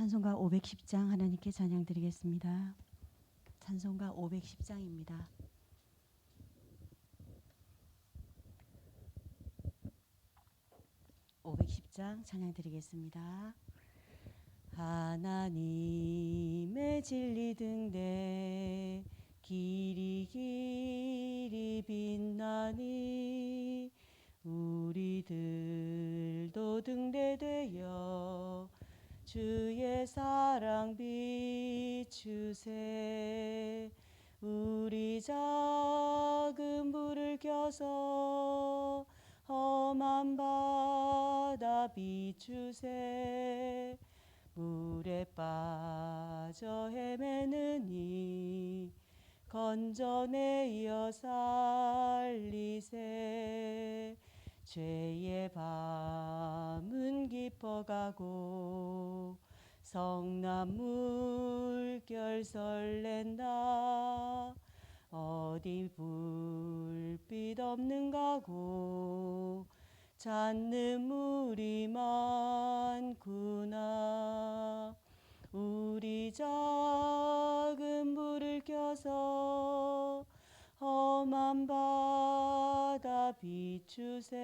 찬송가 510장 하나님께 찬양 드리겠습니다. 찬송가 510장입니다. 510장 찬양 드리겠습니다. 하나님의 진리 등대 길이 길이 빛나니 우리들도 등대되어 주의 사랑 비추세. 우리 작은 불을 켜서 험한 바다 비추세. 물에 빠져 헤매느니 건져내어 살리세. 죄의 밤은 깊어가고 성난 물결 설렌다. 어디 불빛 없는가고 찾는 물이 많구나. 우리 작은 불을 켜서 험한 바다 비추세.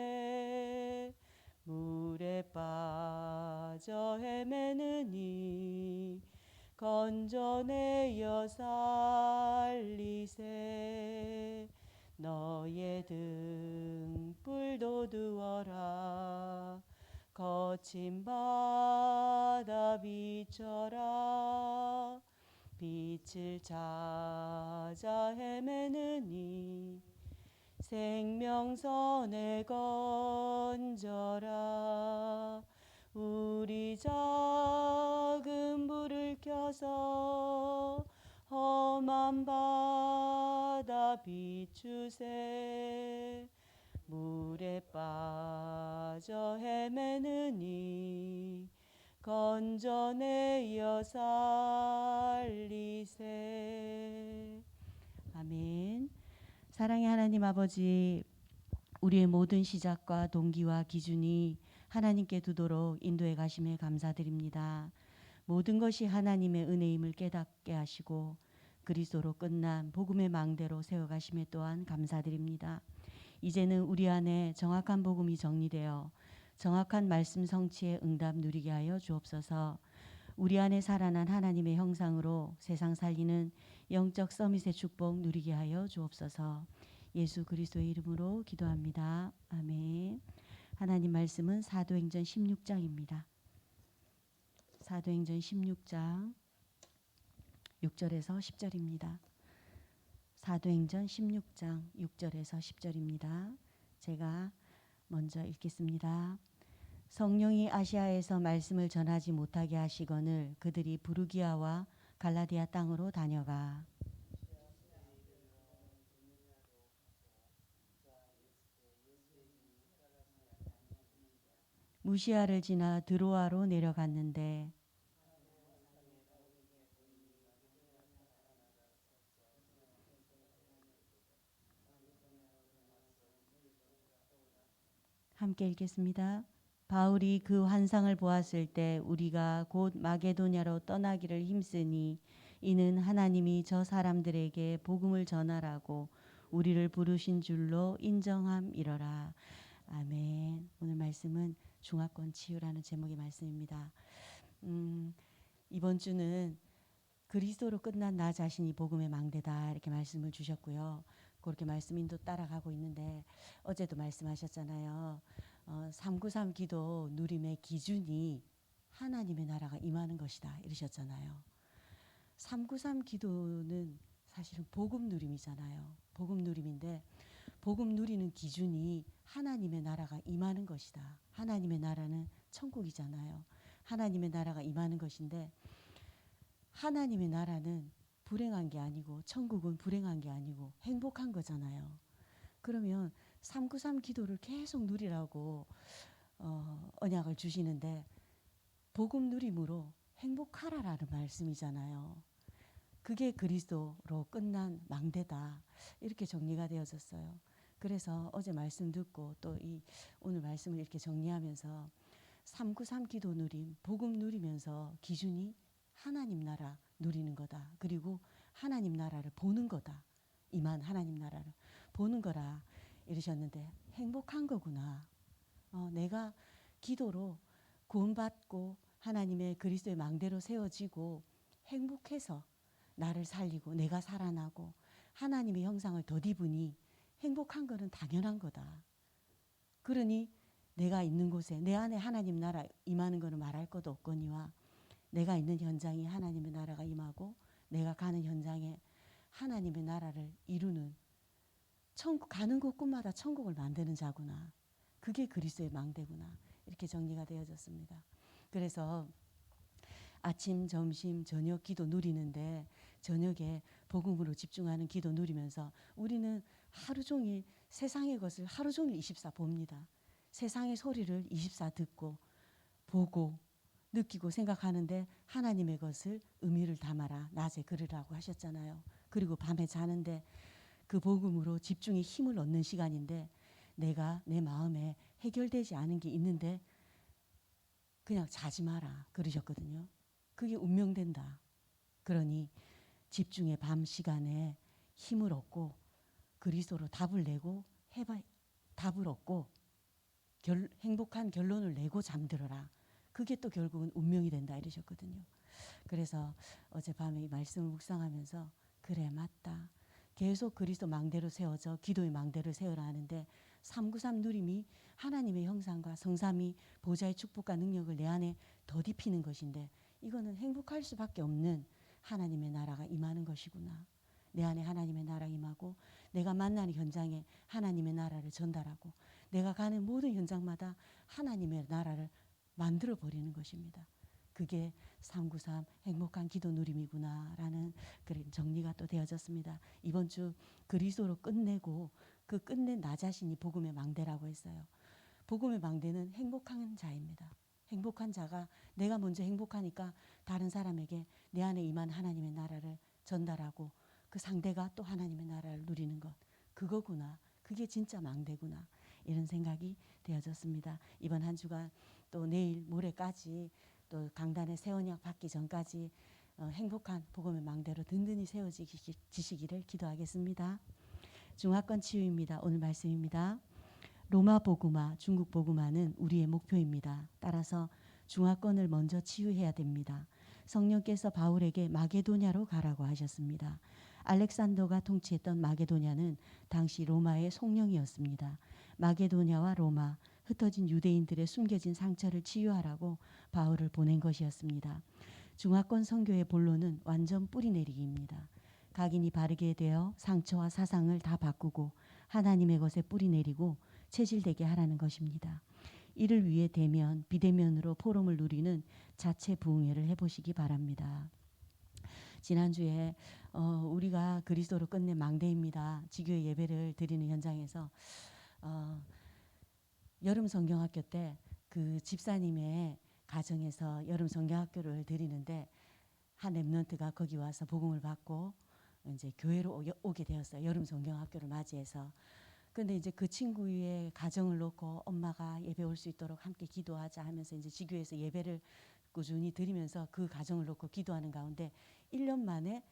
물에 빠져 헤매느니 건져내어 살리세. 너의 등불 돋우어라. 거친 바다 비춰라. 빛을 찾아 헤매느니 생명선에 건져라. 우리 작은 불을 켜서 험한 바다 비추세. 물에 빠져 헤매느니 건져내어 살리세. 아멘. 사랑의 하나님 아버지, 우리의 모든 시작과 동기와 기준이 하나님께 두도록 인도해 가심에 감사드립니다. 모든 것이 하나님의 은혜임을 깨닫게 하시고 그리스도로 끝난 복음의 망대로 세워가심에 또한 감사드립니다. 이제는 우리 안에 정확한 복음이 정리되어 정확한 말씀 성취의 응답 누리게 하여 주옵소서. 우리 안에 살아난 하나님의 형상으로 세상 살리는 영적 서밋의 축복 누리게 하여 주옵소서. 예수 그리스도의 이름으로 기도합니다. 아멘. 하나님 말씀은 사도행전 16장입니다. 사도행전 16장 6절에서 10절입니다. 사도행전 16장 6절에서 10절입니다. 제가 먼저 읽겠습니다. 성령이 아시아에서 말씀을 전하지 못하게 하시거늘 그들이 부르기아와 갈라디아 땅으로 다녀가 무시아를 지나 드로아로 내려갔는데 함께 읽겠습니다. 바울이 그 환상을 보았을 때 우리가 곧 마게도냐로 떠나기를 힘쓰니 이는 하나님이 저 사람들에게 복음을 전하라고 우리를 부르신 줄로 인정함이러라. 아멘. 오늘 말씀은 중화권 치유라는 제목의 말씀입니다. 이번 주는 그리스도로 끝난 나 자신이 복음의 망대다 이렇게 말씀을 주셨고요. 그렇게 말씀 인도 따라가고 있는데 어제도 말씀하셨잖아요. 393 기도 누림의 기준이 하나님의 나라가 임하는 것이다 이러셨잖아요. 393 기도는 사실은 복음 누림이잖아요. 복음 누림인데 복음 누리는 기준이 하나님의 나라가 임하는 것이다. 하나님의 나라는 천국이잖아요. 하나님의 나라가 임하는 것인데 하나님의 나라는 불행한 게 아니고 천국은 불행한 게 아니고 행복한 거잖아요. 그러면 393 기도를 계속 누리라고 언약을 주시는데 복음 누림으로 행복하라라는 말씀이잖아요. 그게 그리스도로 끝난 망대다. 이렇게 정리가 되어졌어요. 그래서 어제 말씀 듣고 또 이 오늘 말씀을 이렇게 정리하면서 393 기도 누림, 복음 누리면서 기준이 하나님 나라 누리는 거다. 그리고 하나님 나라를 보는 거다. 이만 하나님 나라를 보는 거라 이러셨는데 행복한 거구나. 내가 기도로 구원받고 하나님의 그리스도의 망대로 세워지고 행복해서 나를 살리고 내가 살아나고 하나님의 형상을 덧입으니 행복한 거는 당연한 거다. 그러니 내가 있는 곳에 내 안에 하나님 나라 임하는 거는 말할 것도 없거니와 내가 있는 현장이 하나님의 나라가 임하고 내가 가는 현장에 하나님의 나라를 이루는 천국 가는 곳곳마다 천국을 만드는 자구나. 그게 그리스도의 망대구나. 이렇게 정리가 되어졌습니다. 그래서 아침, 점심, 저녁 기도 누리는데 저녁에 복음으로 집중하는 기도 누리면서 우리는 하루 종일 세상의 것을 하루 종일 24 봅니다. 세상의 소리를 24 듣고 보고 느끼고 생각하는데 하나님의 것을 의미를 담아라. 낮에 그르라고 하셨잖아요. 그리고 밤에 자는데 그 복음으로 집중의 힘을 얻는 시간인데 내가 내 마음에 해결되지 않은 게 있는데 그냥 자지 마라 그러셨거든요. 그게 운명된다. 그러니 집중의 밤 시간에 힘을 얻고 그리스도로 답을 내고 답을 얻고 행복한 결론을 내고 잠들어라. 그게 또 결국은 운명이 된다 이러셨거든요. 그래서 어젯밤에 이 말씀을 묵상하면서 그래 맞다. 계속 그리스도 망대로 세워져 기도의 망대를 세우라 하는데 393 누림이 하나님의 형상과 성삼위 보좌의 축복과 능력을 내 안에 덧입히는 것인데 이거는 행복할 수밖에 없는 하나님의 나라가 임하는 것이구나. 내 안에 하나님의 나라 임하고 내가 만나는 현장에 하나님의 나라를 전달하고 내가 가는 모든 현장마다 하나님의 나라를 만들어 버리는 것입니다. 그게 393 행복한 기도 누림이구나라는 그런 정리가 또 되어졌습니다. 이번 주 그리스도로 끝내고 그 끝낸 나 자신이 복음의 망대라고 했어요. 복음의 망대는 행복한 자입니다. 행복한 자가 내가 먼저 행복하니까 다른 사람에게 내 안에 임한 하나님의 나라를 전달하고 그 상대가 또 하나님의 나라를 누리는 것. 그거구나. 그게 진짜 망대구나. 이런 생각이 되어졌습니다. 이번 한 주간 또 내일 모레까지 또 강단의 새 언약 받기 전까지 행복한 복음의 망대로 든든히 세워지시기를 기도하겠습니다. 중화권 치유입니다. 오늘 말씀입니다. 로마 복음화, 중국 복음화는 우리의 목표입니다. 따라서 중화권을 먼저 치유해야 됩니다. 성령께서 바울에게 마게도냐로 가라고 하셨습니다. 알렉산더가 통치했던 마게도냐는 당시 로마의 송령이었습니다. 마게도냐와 로마, 흩어진 유대인들의 숨겨진 상처를 치유하라고 바울을 보낸 것이었습니다. 중화권 선교의 본론은 완전 뿌리내리기입니다. 각인이 바르게 되어 상처와 사상을 다 바꾸고 하나님의 것에 뿌리내리고 체질되게 하라는 것입니다. 이를 위해 대면, 비대면으로 포럼을 누리는 자체 부흥회를 해보시기 바랍니다. 지난주에 우리가 그리스도로 끝낸 망대입니다. 지교회 예배를 드리는 현장에서 여름 성경학교 때 그 집사님의 가정에서 여름 성경학교를 드리는데 한 렘넌트가 거기 와서 복음을 받고 이제 교회로 오게 되었어요. 여름 성경학교를 맞이해서. 근데 이제 그 친구의 가정을 놓고 엄마가 예배 올 수 있도록 함께 기도하자 하면서 이제 지교회에서 예배를 꾸준히 드리면서 그 가정을 놓고 기도하는 가운데 1년 만에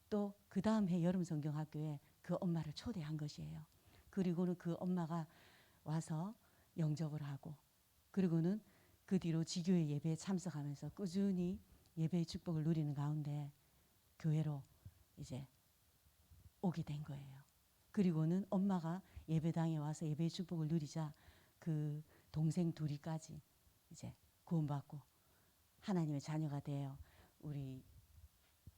또 그 다음 해 여름 성경학교에 그 엄마를 초대한 것이에요. 그리고는 그 엄마가 와서 영접을 하고 그리고는 그 뒤로 지교회 예배에 참석하면서 꾸준히 예배의 축복을 누리는 가운데 교회로 이제 오게 된 거예요. 그리고는 엄마가 예배당에 와서 예배의 축복을 누리자 그 동생 둘이까지 이제 구원받고 하나님의 자녀가 되어 우리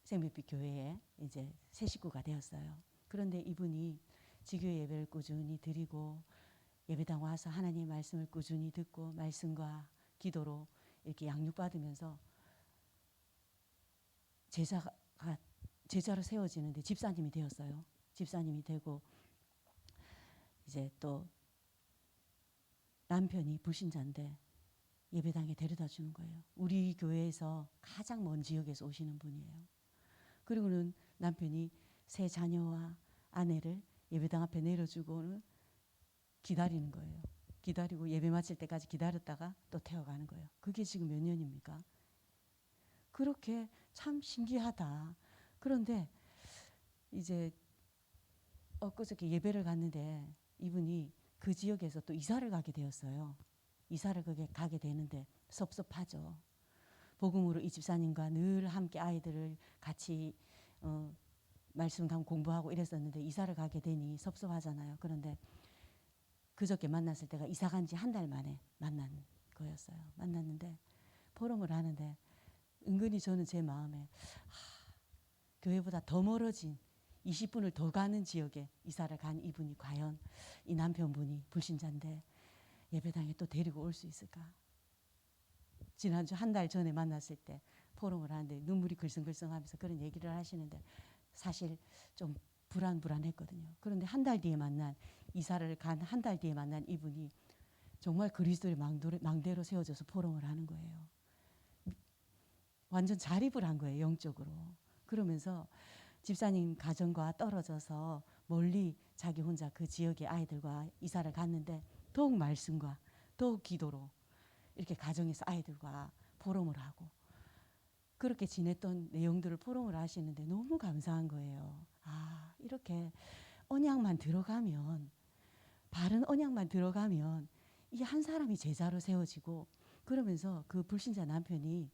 생명빛 교회에 이제 새 식구가 되었어요. 그런데 이분이 지교회 예배를 꾸준히 드리고 예배당 와서 하나님의 말씀을 꾸준히 듣고 말씀과 기도로 이렇게 양육받으면서 제자로 세워지는데 집사님이 되었어요. 집사님이 되고 이제 또 남편이 불신자인데 예배당에 데려다 주는 거예요. 우리 교회에서 가장 먼 지역에서 오시는 분이에요. 그리고는 남편이 새 자녀와 아내를 예배당 앞에 내려주고는 기다리는 거예요. 기다리고 예배 마칠 때까지 기다렸다가 또 태워가는 거예요. 그게 지금 몇 년입니까? 그렇게 참 신기하다. 그런데 이제 엊그저께 예배를 갔는데 이분이 그 지역에서 또 이사를 가게 되었어요. 이사를 가게 되는데 섭섭하죠. 복음으로 이 집사님과 늘 함께 아이들을 같이 말씀 당 공부하고 이랬었는데 이사를 가게 되니 섭섭하잖아요. 그런데 그저께 만났을 때가 이사 간 지 한 달 만에 만난 거였어요. 만났는데 포럼을 하는데 은근히 저는 제 마음에 교회보다 더 멀어진 20분을 더 가는 지역에 이사를 간 이분이 과연 이 남편분이 불신자인데 예배당에 또 데리고 올 수 있을까? 지난주 한 달 전에 만났을 때 포럼을 하는데 눈물이 글썽글썽하면서 그런 얘기를 하시는데 사실 좀 불안했거든요. 그런데 한 달 뒤에 만난 이사를 간 한 달 뒤에 만난 이분이 정말 그리스도의 망대로 세워져서 포럼을 하는 거예요. 완전 자립을 한 거예요, 영적으로. 그러면서 집사님 가정과 떨어져서 멀리 자기 혼자 그 지역의 아이들과 이사를 갔는데 더욱 말씀과 더욱 기도로 이렇게 가정에서 아이들과 포럼을 하고 그렇게 지냈던 내용들을 포럼을 하시는데 너무 감사한 거예요. 이렇게 언약만 들어가면, 바른 언약만 들어가면 이 한 사람이 제자로 세워지고, 그러면서 그 불신자 남편이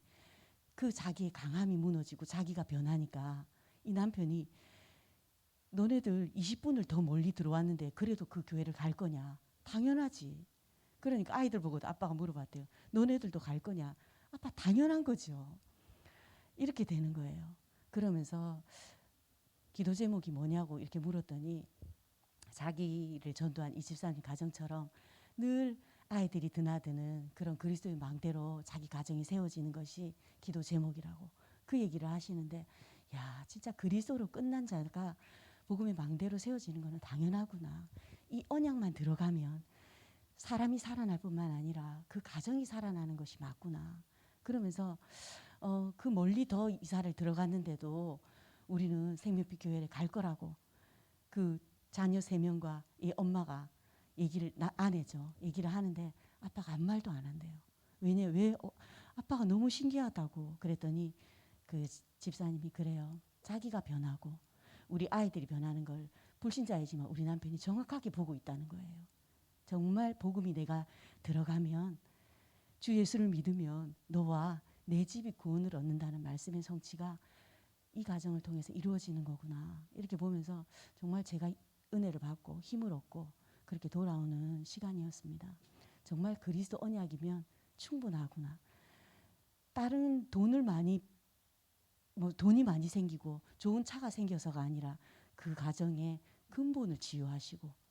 그 자기의 강함이 무너지고 자기가 변하니까 이 남편이 너네들 20분을 더 멀리 들어왔는데 그래도 그 교회를 갈 거냐? 당연하지. 그러니까 아이들 보고도 아빠가 물어봤대요. 너네들도 갈 거냐? 아빠 당연한 거죠. 이렇게 되는 거예요. 그러면서 기도 제목이 뭐냐고 이렇게 물었더니 자기를 전도한 이 집사님 가정처럼 늘 아이들이 드나드는 그런 그리스도의 망대로 자기 가정이 세워지는 것이 기도 제목이라고 그 얘기를 하시는데, 야, 진짜 그리스도로 끝난 자가 복음의 망대로 세워지는 것은 당연하구나. 이 언약만 들어가면 사람이 살아날 뿐만 아니라 그 가정이 살아나는 것이 맞구나. 그러면서 그 멀리 더 이사를 들어갔는데도 우리는 생명빛 교회에 갈 거라고 그 자녀 3명과 이 엄마가 아내죠. 얘기를 하는데 아빠가 아무 말도 안 한대요. 왜 아빠가 너무 신기하다고 그랬더니 그 집사님이 그래요. 자기가 변하고 우리 아이들이 변하는 걸 불신자이지만 우리 남편이 정확하게 보고 있다는 거예요. 정말 복음이 내가 들어가면 주 예수를 믿으면 너와 내 집이 구원을 얻는다는 말씀의 성취가 이 가정을 통해서 이루어지는 거구나. 이렇게 보면서 정말 제가 은혜를 받고 힘을 얻고 그렇게 돌아오는 시간이었습니다. 정말 그리스도 언약이면 충분하구나. 다른 돈이 많이 생기고 좋은 차가 생겨서가 아니라 그 가정의 근본을 치유하시고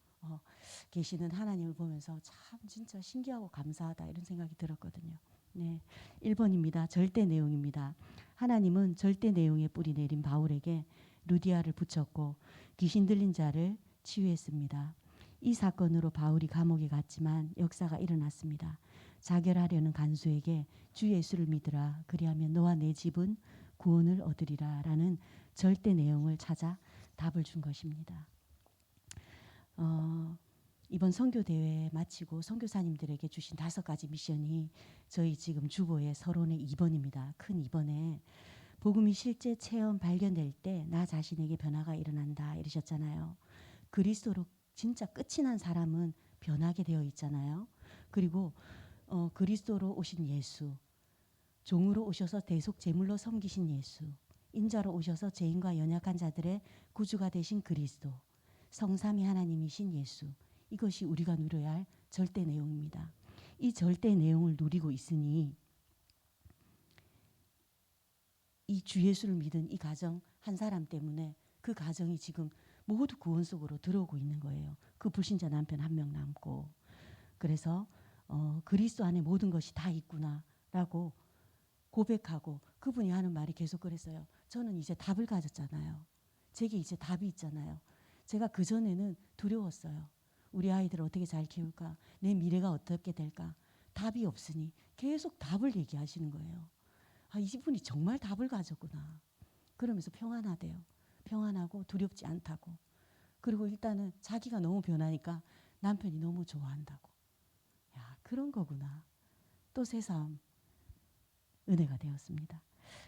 계시는 하나님을 보면서 참 진짜 신기하고 감사하다 이런 생각이 들었거든요. 네, 1번입니다. 절대 내용입니다. 하나님은 절대 내용의 뿌리 내린 바울에게 루디아를 붙였고 귀신 들린 자를 치유했습니다. 이 사건으로 바울이 감옥에 갔지만 역사가 일어났습니다. 자결하려는 간수에게 주 예수를 믿으라. 그리하면 너와 내 집은 구원을 얻으리라 라는 절대 내용을 찾아 답을 준 것입니다. 이번 선교대회 마치고 선교사님들에게 주신 5가지 미션이 저희 지금 주보의 서론의 2번입니다. 큰 2번에 복음이 실제 체험 발견될 때 나 자신에게 변화가 일어난다 이러셨잖아요. 그리스도로 진짜 끝이 난 사람은 변하게 되어 있잖아요. 그리고 그리스도로 오신 예수, 종으로 오셔서 대속 제물로 섬기신 예수, 인자로 오셔서 죄인과 연약한 자들의 구주가 되신 그리스도, 성삼위 하나님이신 예수, 이것이 우리가 누려야 할 절대 내용입니다. 이 절대 내용을 누리고 있으니 이 주 예수를 믿은 이 가정 한 사람 때문에 그 가정이 지금 모두 구원 속으로 들어오고 있는 거예요. 그 불신자 남편 1명 남고. 그래서 그리스도 안에 모든 것이 다 있구나라고 고백하고 그분이 하는 말이 계속 그랬어요. 저는 이제 답을 가졌잖아요. 제게 이제 답이 있잖아요. 제가 그전에는 두려웠어요. 우리 아이들을 어떻게 잘 키울까? 내 미래가 어떻게 될까? 답이 없으니 계속 답을 얘기하시는 거예요. 이분이 정말 답을 가졌구나. 그러면서 평안하대요. 평안하고 두렵지 않다고. 그리고 일단은 자기가 너무 변하니까 남편이 너무 좋아한다고. 그런 거구나. 또 새삼 은혜가 되었습니다.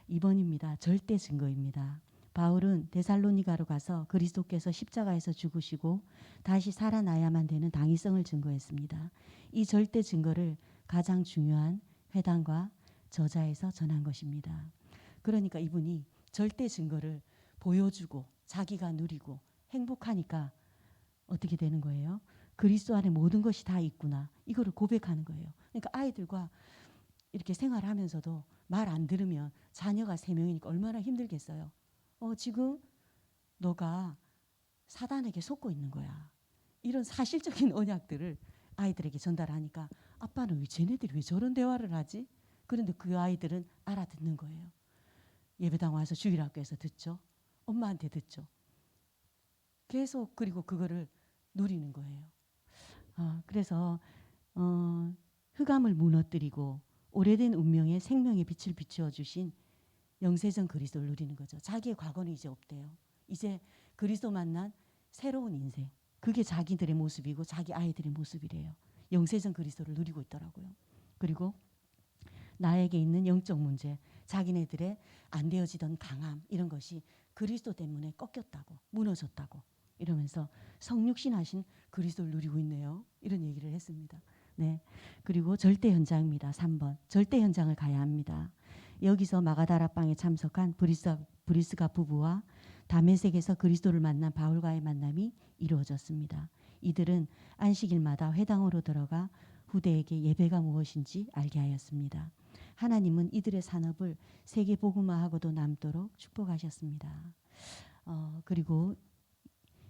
2번입니다. 절대 증거입니다. 바울은 데살로니가로 가서 그리스도께서 십자가에서 죽으시고 다시 살아나야만 되는 당위성을 증거했습니다. 이 절대 증거를 가장 중요한 회당과 저자에서 전한 것입니다. 그러니까 이분이 절대 증거를 보여주고 자기가 누리고 행복하니까 어떻게 되는 거예요? 그리스도 안에 모든 것이 다 있구나. 이거를 고백하는 거예요. 그러니까 아이들과 이렇게 생활하면서도 말 안 들으면 자녀가 3명이니까 얼마나 힘들겠어요. 지금 너가 사단에게 속고 있는 거야. 이런 사실적인 언약들을 아이들에게 전달하니까 아빠는 쟤네들이 왜 저런 대화를 하지? 그런데 그 아이들은 알아듣는 거예요. 예배당 와서 주일학교에서 듣죠. 엄마한테 듣죠. 계속 그리고 그거를 누리는 거예요. 그래서 흑암을 무너뜨리고 오래된 운명에 생명의 빛을 비추어 주신 영세전 그리스도를 누리는 거죠. 자기의 과거는 이제 없대요. 이제 그리스도 만난 새로운 인생. 그게 자기들의 모습이고 자기 아이들의 모습이래요. 영세전 그리스도를 누리고 있더라고요. 그리고 나에게 있는 영적 문제, 자기네들의 안 되어지던 강함 이런 것이 그리스도 때문에 꺾였다고, 무너졌다고 이러면서 성육신하신 그리스도를 누리고 있네요. 이런 얘기를 했습니다. 네. 그리고 절대 현장입니다. 3번. 절대 현장을 가야 합니다. 여기서 마가다라방에 참석한 브리스가 부부와 다메섹에서 그리스도를 만난 바울과의 만남이 이루어졌습니다. 이들은 안식일마다 회당으로 들어가 후대에게 예배가 무엇인지 알게 하였습니다. 하나님은 이들의 산업을 세계 복음화하고도 남도록 축복하셨습니다. 그리고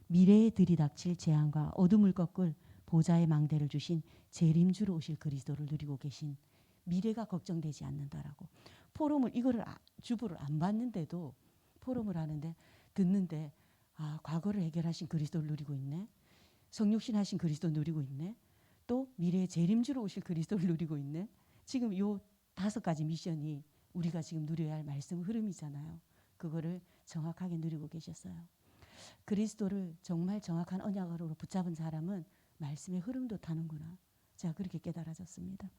미래에 들이닥칠 재앙과 어둠을 꺾을 보좌의 망대를 주신 재림주로 오실 그리스도를 누리고 계신, 미래가 걱정되지 않는다라고. 포럼을 이거를 주보를 안 받는데도 포럼을 하는데 듣는데 과거를 해결하신 그리스도를 누리고 있네. 성육신 하신 그리스도 누리고 있네. 또 미래의 재림주로 오실 그리스도를 누리고 있네. 지금 요 5가지 미션이 우리가 지금 누려야 할 말씀 흐름이잖아요. 그거를 정확하게 누리고 계셨어요. 그리스도를 정말 정확한 언약으로 붙잡은 사람은 말씀의 흐름도 타는구나. 제가 그렇게 깨달아졌습니다.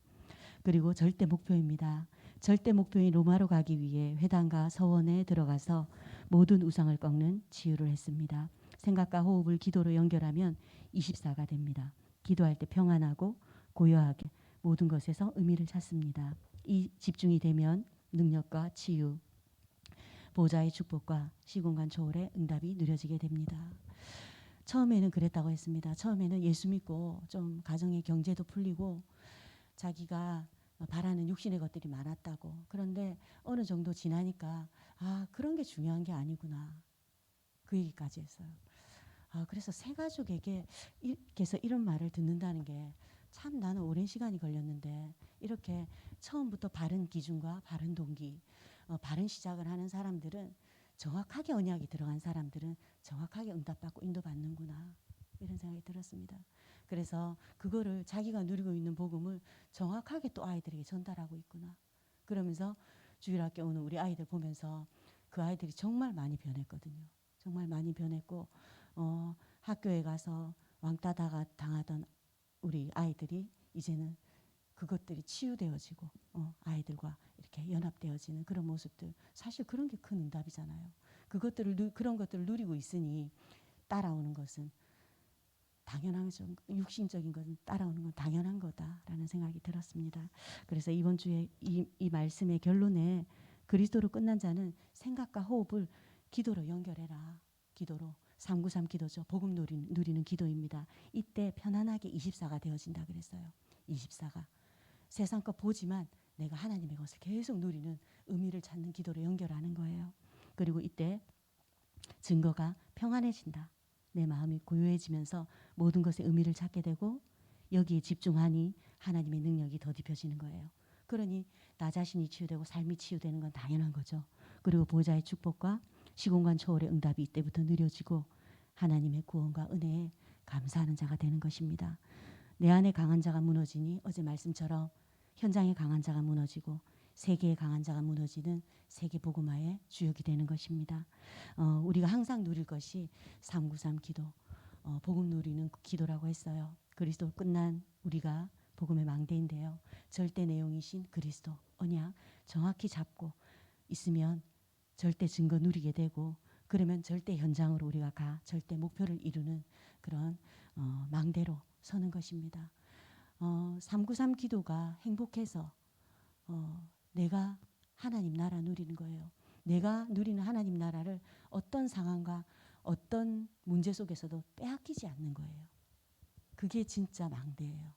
그리고 절대 목표입니다. 절대 목표인 로마로 가기 위해 회당과 서원에 들어가서 모든 우상을 꺾는 치유를 했습니다. 생각과 호흡을 기도로 연결하면 24가 됩니다. 기도할 때 평안하고 고요하게 모든 것에서 의미를 찾습니다. 이 집중이 되면 능력과 치유, 보좌의 축복과 시공간 초월의 응답이 누려지게 됩니다. 처음에는 그랬다고 했습니다. 처음에는 예수 믿고 좀 가정의 경제도 풀리고 자기가 바라는 육신의 것들이 많았다고. 그런데 어느 정도 지나니까 그런 게 중요한 게 아니구나. 그 얘기까지 했어요. 그래서 새 가족에게서 이런 말을 듣는다는 게 참 나는 오랜 시간이 걸렸는데, 이렇게 처음부터 바른 기준과 바른 동기, 바른 시작을 하는 사람들은, 정확하게 언약이 들어간 사람들은 정확하게 응답받고 인도받는구나, 이런 생각이 들었습니다. 그래서 그거를 자기가 누리고 있는 복음을 정확하게 또 아이들에게 전달하고 있구나. 그러면서 주일학교 오는 우리 아이들 보면서 그 아이들이 정말 많이 변했거든요. 정말 많이 변했고 학교에 가서 왕따 당하던 우리 아이들이 이제는 그것들이 치유되어지고 아이들과 이렇게 연합되어지는 그런 모습들, 사실 그런 게 큰 응답이잖아요. 그런 것들을 누리고 있으니 따라오는 것은 당연한 거죠. 육신적인 것은 따라오는 건 당연한 거다라는 생각이 들었습니다. 그래서 이번 주에 이 말씀의 결론에 그리스도로 끝난 자는 생각과 호흡을 기도로 연결해라. 기도로. 393 기도죠. 복음 누리는 기도입니다. 이때 편안하게 24가 되어진다 그랬어요. 24가. 세상 것 보지만 내가 하나님의 것을 계속 누리는 의미를 찾는 기도로 연결하는 거예요. 그리고 이때 증거가 평안해진다. 내 마음이 고요해지면서 모든 것에 의미를 찾게 되고 여기에 집중하니 하나님의 능력이 더딥혀지는 거예요. 그러니 나 자신이 치유되고 삶이 치유되는 건 당연한 거죠. 그리고 보좌의 축복과 시공간 초월의 응답이 이때부터 느려지고 하나님의 구원과 은혜에 감사하는 자가 되는 것입니다. 내 안에 강한 자가 무너지니 어제 말씀처럼 현장에 강한 자가 무너지고 세계에 강한 자가 무너지는 세계 복음화의 주역이 되는 것입니다. 우리가 항상 누릴 것이 393 기도, 복음 누리는 기도라고 했어요. 그리스도 끝난 우리가 복음의 망대인데요. 절대 내용이신 그리스도 언약 정확히 잡고 있으면 절대 증거 누리게 되고, 그러면 절대 현장으로 우리가 절대 목표를 이루는 그런 망대로 서는 것입니다. 393 기도가 행복해서 내가 하나님 나라 누리는 거예요. 내가 누리는 하나님 나라를 어떤 상황과 어떤 문제 속에서도 빼앗기지 않는 거예요. 그게 진짜 망대예요.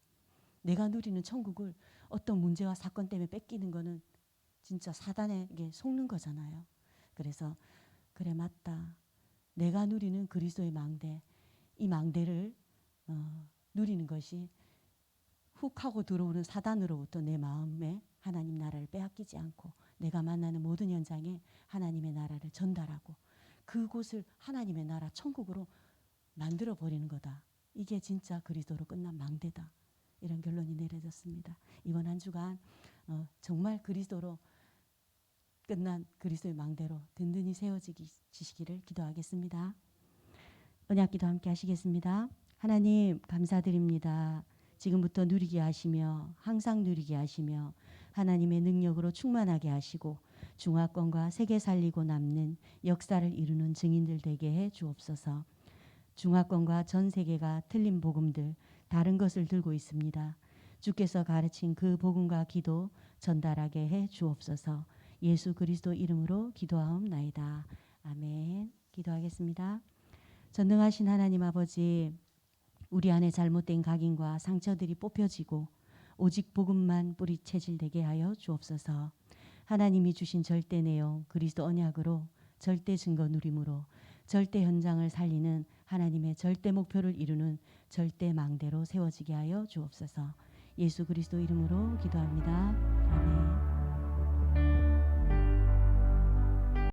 내가 누리는 천국을 어떤 문제와 사건 때문에 뺏기는 거는 진짜 사단에게 속는 거잖아요. 그래서 그래 맞다. 내가 누리는 그리스도의 망대, 이 망대를 누리는 것이 훅 하고 들어오는 사단으로부터 내 마음에 하나님 나라를 빼앗기지 않고 내가 만나는 모든 현장에 하나님의 나라를 전달하고 그곳을 하나님의 나라 천국으로 만들어 버리는 거다. 이게 진짜 그리스도로 끝난 망대다. 이런 결론이 내려졌습니다. 이번 한 주간 정말 그리스도로 끝난 그리스도의 망대로 든든히 세워지시기를 기도하겠습니다. 언약기도 함께 하시겠습니다. 하나님 감사드립니다. 지금부터 누리게 하시며 항상 누리게 하시며 하나님의 능력으로 충만하게 하시고 중화권과 세계 살리고 남는 역사를 이루는 증인들 되게 해 주옵소서. 중화권과 전 세계가 틀린 복음들 다른 것을 들고 있습니다. 주께서 가르친 그 복음과 기도 전달하게 해 주옵소서. 예수 그리스도 이름으로 기도하옵나이다. 아멘. 기도하겠습니다. 전능하신 하나님 아버지, 우리 안에 잘못된 각인과 상처들이 뽑혀지고 오직 복음만 뿌리 체질되게 하여 주옵소서. 하나님이 주신 절대 내용 그리스도 언약으로 절대 증거 누림으로 절대 현장을 살리는 하나님의 절대 목표를 이루는 절대 망대로 세워지게 하여 주옵소서. 예수 그리스도 이름으로 기도합니다. 아멘.